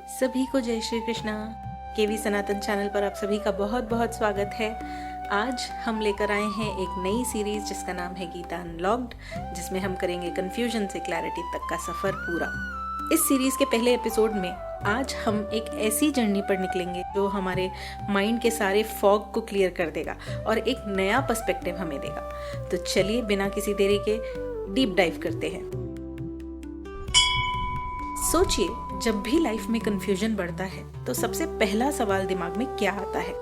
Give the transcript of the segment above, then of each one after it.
सभी को जय श्री कृष्णा। केवी सनातन चैनल पर आप सभी का बहुत बहुत स्वागत है। आज हम लेकर आए हैं एक नई सीरीज जिसका नाम है गीता अनलॉक्ड, जिसमें हम करेंगे कंफ्यूजन से क्लैरिटी तक का सफर पूरा। इस सीरीज के पहले एपिसोड में आज हम एक ऐसी जर्नी पर निकलेंगे जो हमारे माइंड के सारे फॉग को क्लियर कर देगा और एक नया पर्सपेक्टिव हमें देगा। तो चलिए बिना किसी देरी के डीप डाइव करते हैं। सोचिए, जब भी लाइफ में कंफ्यूजन बढ़ता है तो सबसे पहला सवाल दिमाग में क्या आता है?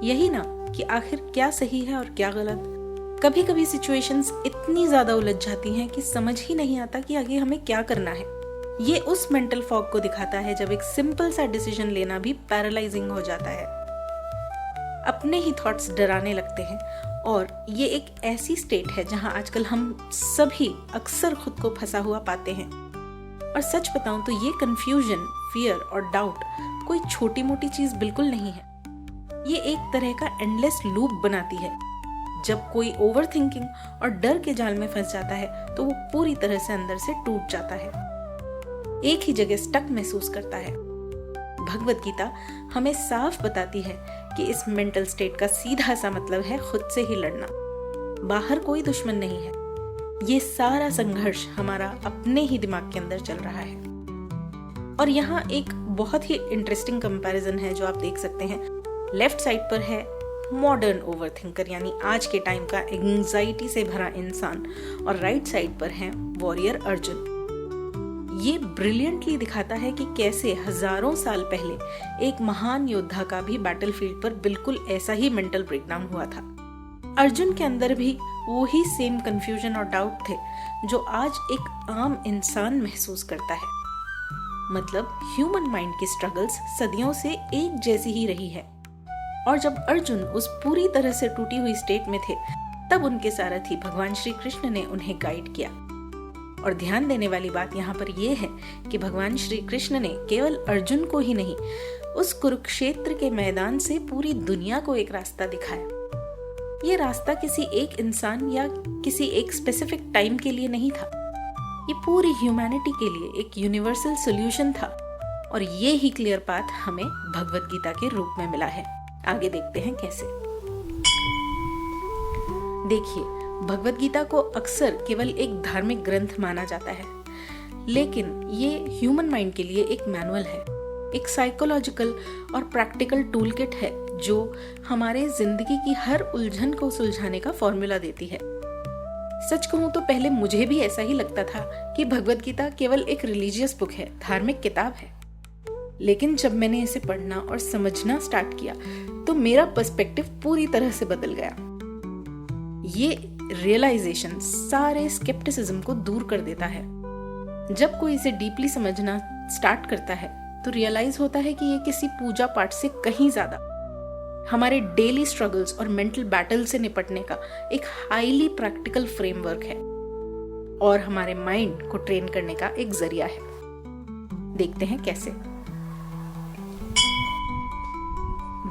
यही ना कि आखिर क्या सही है और क्या गलत। कभी कभी सिचुएशंस इतनी ज्यादा उलझ जाती हैं कि समझ ही नहीं आता कि आगे हमें क्या करना है। ये उस मेंटल फॉग को दिखाता है जब एक सिंपल सा डिसीजन लेना भी पैरालाइजिंग हो जाता है। अपने ही थॉट्स डराने लगते हैं और ये एक ऐसी स्टेट है जहां आजकल हम सभी अक्सर खुद को फंसा हुआ पाते हैं। और सच बताऊं तो ये कंफ्यूजन, फियर और डाउट कोई छोटी मोटी चीज बिल्कुल नहीं है। ये एक तरह का एंडलेस लूप बनाती है। जब कोई ओवर थिंकिंग और डर के जाल में फंस जाता है तो वो पूरी तरह से अंदर से टूट जाता है, एक ही जगह स्टक महसूस करता है। भगवद गीता हमें साफ बताती है कि इस मेंटल स्टेट का सीधा सा मतलब है खुद से ही लड़ना। बाहर कोई दुश्मन नहीं है, ये सारा संघर्ष हमारा अपने ही दिमाग के अंदर चल रहा है। और यहाँ एक बहुत ही इंटरेस्टिंग कंपैरिजन है जो आप देख सकते हैं। लेफ्ट साइड पर है मॉडर्न ओवरथिंकर, यानी आज के टाइम का एंजाइटी से भरा इंसान, और राइट साइड पर है वॉरियर अर्जुन। ये ब्रिलियंटली दिखाता है कि कैसे हजारों साल पहले एक महान योद्धा का भी बैटलफील्ड पर बिल्कुल ऐसा ही मेंटल ब्रेकडाउन हुआ था। अर्जुन के अंदर भी वही सेम कंफ्यूजन और डाउट थे जो आज एक आम इंसान महसूस करता है। मतलब ह्यूमन माइंड की स्ट्रगल्स सदियों से एक जैसी ही रही है। और जब अर्जुन उस पूरी तरह से टूटी हुई स्टेट में थे तब उनके सारथी भगवान श्री कृष्ण ने उन्हें गाइड किया। और ध्यान देने वाली बात यहाँ पर यह है कि भगवान श्री कृष्ण ने केवल अर्जुन को ही नहीं, उस कुरुक्षेत्र के मैदान से पूरी दुनिया को एक रास्ता दिखाया। ये रास्ता किसी एक इंसान या किसी एक स्पेसिफिक टाइम के लिए नहीं था, ये पूरी ह्यूमैनिटी के लिए एक यूनिवर्सल सॉल्यूशन था। और ये ही क्लियर पाथ हमें भगवद गीता के रूप में मिला है। आगे देखते हैं कैसे। देखिए, भगवद गीता को अक्सर केवल एक धार्मिक ग्रंथ माना जाता है, लेकिन ये ह्यूमन माइंड के लिए एक मैनुअल है, एक साइकोलॉजिकल और प्रैक्टिकल टूल किट है जो हमारे जिंदगी की हर उलझन को सुलझाने का फॉर्मूला देती है। सच कहूं तो पहले मुझे भी ऐसा ही लगता था कि भगवद गीता केवल एक रिलीजियस बुक है, धार्मिक किताब है। लेकिन जब मैंने इसे पढ़ना और समझना स्टार्ट किया तो मेरा पर्सपेक्टिव पूरी तरह से बदल गया। ये रियलाइजेशन सारे स्केप्टिसिज्म को दूर कर देता है। जब कोई इसे डीपली समझना स्टार्ट करता है तो रियलाइज होता है कि ये किसी पूजा पाठ से कहीं ज्यादा हमारे डेली स्ट्रगल्स और मेंटल बैटल से निपटने का एक हाईली प्रैक्टिकल फ्रेमवर्क है और हमारे माइंड को ट्रेन करने का एक जरिया है। देखते हैं कैसे।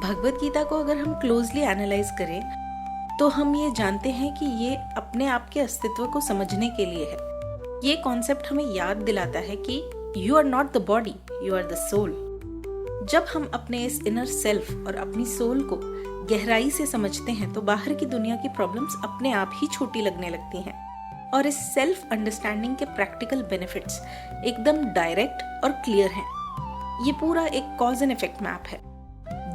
भगवद गीता को अगर हम क्लोजली एनालाइज करें तो हम ये जानते हैं कि ये अपने आप के अस्तित्व को समझने के लिए है। ये कॉन्सेप्ट हमें याद दिलाता है कि you are not the body, you are the soul. जब हम अपने इस इनर सेल्फ और अपनी सोल को गहराई से समझते हैं तो बाहर की दुनिया की प्रॉब्लम्स अपने आप ही छोटी लगने लगती हैं। और इस सेल्फ अंडरस्टैंडिंग के प्रैक्टिकल बेनिफिट्स एकदम डायरेक्ट और क्लियर हैं। ये पूरा एक कॉज एंड इफेक्ट मैप है।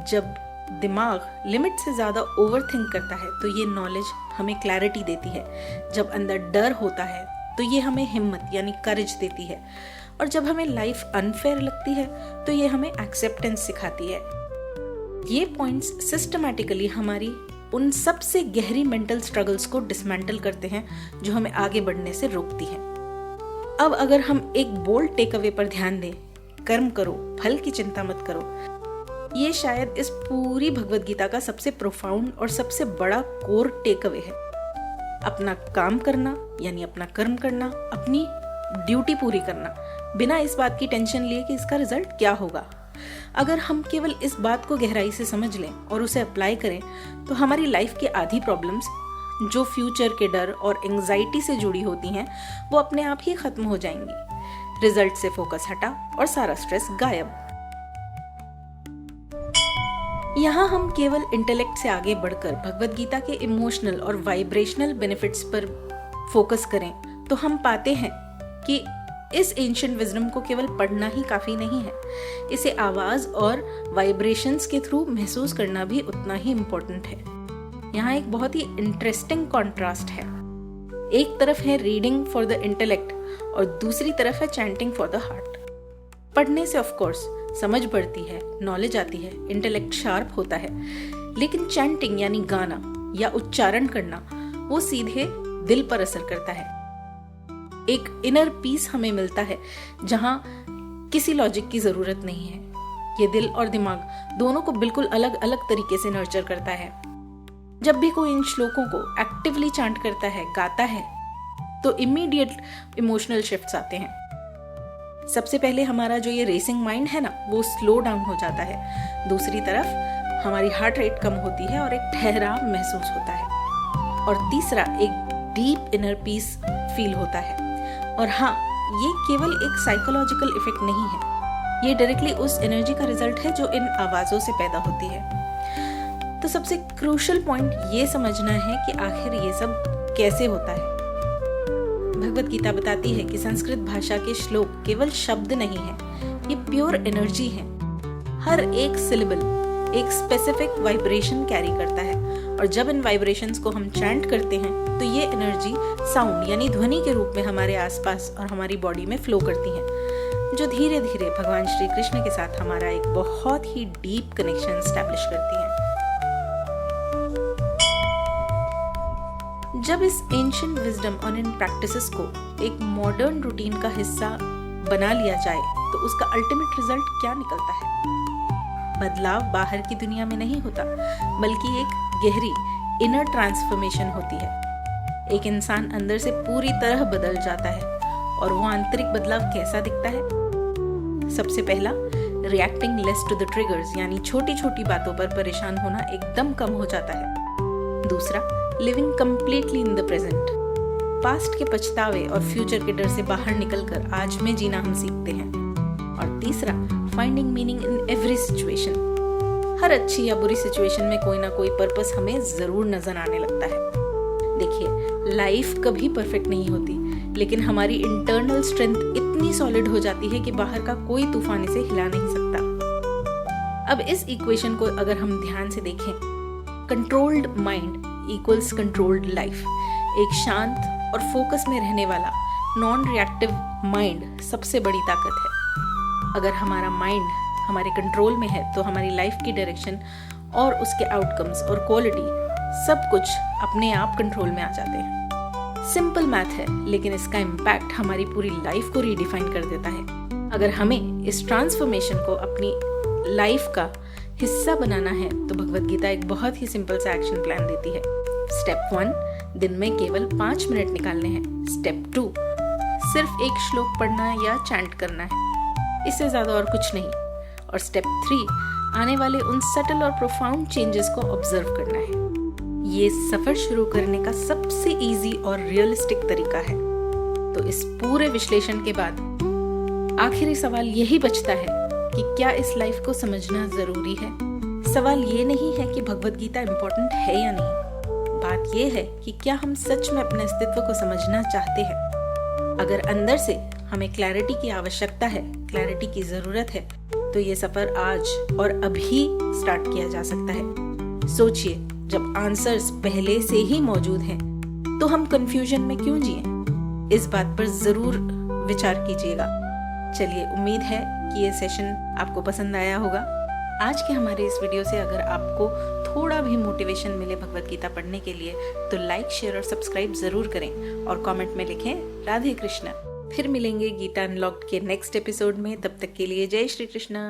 जब दिमाग लिमिट से ज्यादा ओवरथिंक करता है तो ये नॉलेज हमें क्लैरिटी देती है। जब अंदर डर होता है तो ये हमें हिम्मत यानी करेज देती है। और जब हमें लाइफ अनफेयर लगती है तो ये हमें एक्सेप्टेंस सिखाती है। ये पॉइंट्स सिस्टमैटिकली हमारी उन सबसे गहरी मेंटल स्ट्रगल्स को डिसमेंटल करते हैं जो हमें आगे बढ़ने से रोकती हैं। अब अगर हम एक बोल्ड टेक अवे पर ध्यान दें, कर्म करो, फल की चिंता मत करो, ये शायद इस पूरी भगवद गीता का सबसे प्रोफाउंड और सबसे बड़ा कोर टेक अवे है। अपना काम करना यानी अपना कर्म करना, अपनी ड्यूटी पूरी करना, बिना इस बात की टेंशन लिए कि इसका रिजल्ट क्या होगा। अगर हम केवल इस बात को गहराई से समझ लें और उसे अप्लाई करें तो हमारी लाइफ की आधी प्रॉब्लम्स जो फ्यूचर के डर और एंजाइटी से जुड़ी होती हैं वो अपने आप ही खत्म हो जाएंगी। रिजल्ट से फोकस हटा और सारा स्ट्रेस गायब। यहाँ हम केवल इंटेलेक्ट से आगे बढ़कर भगवद गीता के इमोशनल और वाइब्रेशनल बेनिफिट्स पर फोकस करें तो हम पाते हैं कि इस एंशिएंट विजडम को केवल पढ़ना ही काफी नहीं है, इसे आवाज और वाइब्रेशंस के थ्रू महसूस करना भी उतना ही इम्पोर्टेंट है। यहाँ एक बहुत ही इंटरेस्टिंग कॉन्ट्रास्ट है। एक तरफ है रीडिंग फॉर द इंटेलेक्ट और दूसरी तरफ है चैंटिंग फॉर द हार्ट। पढ़ने से ऑफ कोर्स समझ बढ़ती है, नॉलेज आती है, इंटेलेक्ट शार्प होता है, लेकिन चैंटिंग यानी गाना या उच्चारण करना वो सीधे दिल पर असर करता है। एक इनर पीस हमें मिलता है जहां किसी लॉजिक की जरूरत नहीं है। ये दिल और दिमाग दोनों को बिल्कुल अलग अलग तरीके से नर्चर करता है। जब भी कोई इन श्लोकों को एक्टिवली चांट करता है, गाता है, तो इमीडिएट इमोशनल शिफ्ट्स आते हैं। सबसे पहले हमारा जो ये रेसिंग माइंड है ना, वो स्लो डाउन हो जाता है। दूसरी तरफ हमारी हार्ट रेट कम होती है और एक ठहराव महसूस होता है। और तीसरा एक डीप इनर पीस फील होता है। और हाँ, ये केवल एक साइकोलॉजिकल इफेक्ट नहीं है, ये डायरेक्टली उस एनर्जी का रिजल्ट है जो इन आवाजों से पैदा होती है। तो सबसे क्रूशियल पॉइंट ये समझना है कि आखिर ये सब कैसे होता है। भगवद गीता बताती है कि संस्कृत भाषा के श्लोक केवल शब्द नहीं है, ये प्योर एनर्जी है। हर एक सिलेबल एक स्पेसिफिक वाइब्रेशन कैरी करता है और जब इन वाइब्रेशंस को हम चैंट करते हैं तो ये एनर्जी साउंड यानी ध्वनि के रूप में हमारे आसपास और हमारी बॉडी में फ्लो करती है, जो धीरे धीरे भगवान श्री कृष्ण के साथ हमारा एक बहुत ही डीप कनेक्शन एस्टैब्लिश करती है। जब इस एंशिएंट विजडम और इन प्रैक्टिसेस को एक मॉडर्न रूटीन का हिस्सा बना लिया जाए तो उसका अल्टीमेट रिजल्ट क्या निकलता है? बदलाव बाहर की दुनिया में नहीं होता, बल्कि एक गहरी इनर ट्रांसफॉर्मेशन होती है। एक इंसान अंदर से पूरी तरह बदल जाता है। और वो आंतरिक बदलाव कैसा दिखता है? सबसे पहला, reacting less to the triggers, यानी छोटी छोटी बातों पर परेशान होना एकदम कम हो जाता है। दूसरा, living completely in the present, past के पछतावे और फ्यूचर के डर से बाहर निकलकर आज में जीना हम सीखते हैं। और तीसरा, finding meaning in every situation, हर अच्छी या बुरी सिचुएशन में कोई ना कोई पर्पस हमें जरूर नजर आने लगता है। देखिए, लाइफ कभी परफेक्ट नहीं होती, लेकिन हमारी इंटरनल स्ट्रेंथ इतनी सॉलिड हो जाती है कि बाहर का कोई तूफान इसे हिला नहीं सकता। अब इस इक्वेशन को अगर हम ध्यान से देखें, controlled mind equals controlled life. एक शांत और फोकस में रहने वाला नॉन रिएक्टिव माइंड सबसे बड़ी ताकत है। अगर हमारा माइंड हमारे कंट्रोल में है तो हमारी लाइफ की डायरेक्शन और उसके आउटकम्स और क्वालिटी सब कुछ अपने आप कंट्रोल में आ जाते हैं। सिंपल मैथ है, लेकिन इसका इम्पैक्ट हमारी पूरी लाइफ को रीडिफाइन कर देता है। अगर हमें इस ट्रांसफॉर्मेशन को अपनी लाइफ का हिस्सा बनाना है तो भगवद गीता एक बहुत ही सिंपल सा एक्शन प्लान देती है। स्टेप 1, दिन में केवल 5 मिनट निकालने हैं। स्टेप 2, सिर्फ एक श्लोक पढ़ना या चैंट करना है, इससे ज्यादा और कुछ नहीं। और स्टेप 3, आने वाले उन सटल और प्रोफाउंड चेंजेस को ऑब्जर्व करना है। ये सफर शुरू करने का सबसे इजी और रियलिस्टिक तरीका है। तो इस पूरे विश्लेषण के बाद आखिरी सवाल यही बचता है कि क्या इस लाइफ को समझना जरूरी है? सवाल ये नहीं है कि भगवद गीता इम्पोर्टेंट है या नहीं, बात ये है कि क्या हम सच में अपने अस्तित्व को समझना चाहते हैं। अगर अंदर से हमें क्लैरिटी की आवश्यकता है, क्लैरिटी की जरूरत है, तो ये सफर आज और अभी स्टार्ट किया जा सकता है। सोचिए, जब आंसर्स पहले से ही मौजूद हैं, तो हम कंफ्यूजन में क्यों जिए? इस बात पर जरूर विचार कीजिएगा। चलिए, उम्मीद है कि ये सेशन आपको पसंद आया होगा। आज के हमारे इस वीडियो से अगर आपको थोड़ा भी मोटिवेशन मिले भगवद गीता पढ़ने के लिए, तो लाइक, शेयर और सब्सक्राइब जरूर करें और कमेंट में लिखें राधे कृष्णा। फिर मिलेंगे गीता अनलॉक्ड के नेक्स्ट एपिसोड में। तब तक के लिए जय श्री कृष्णा।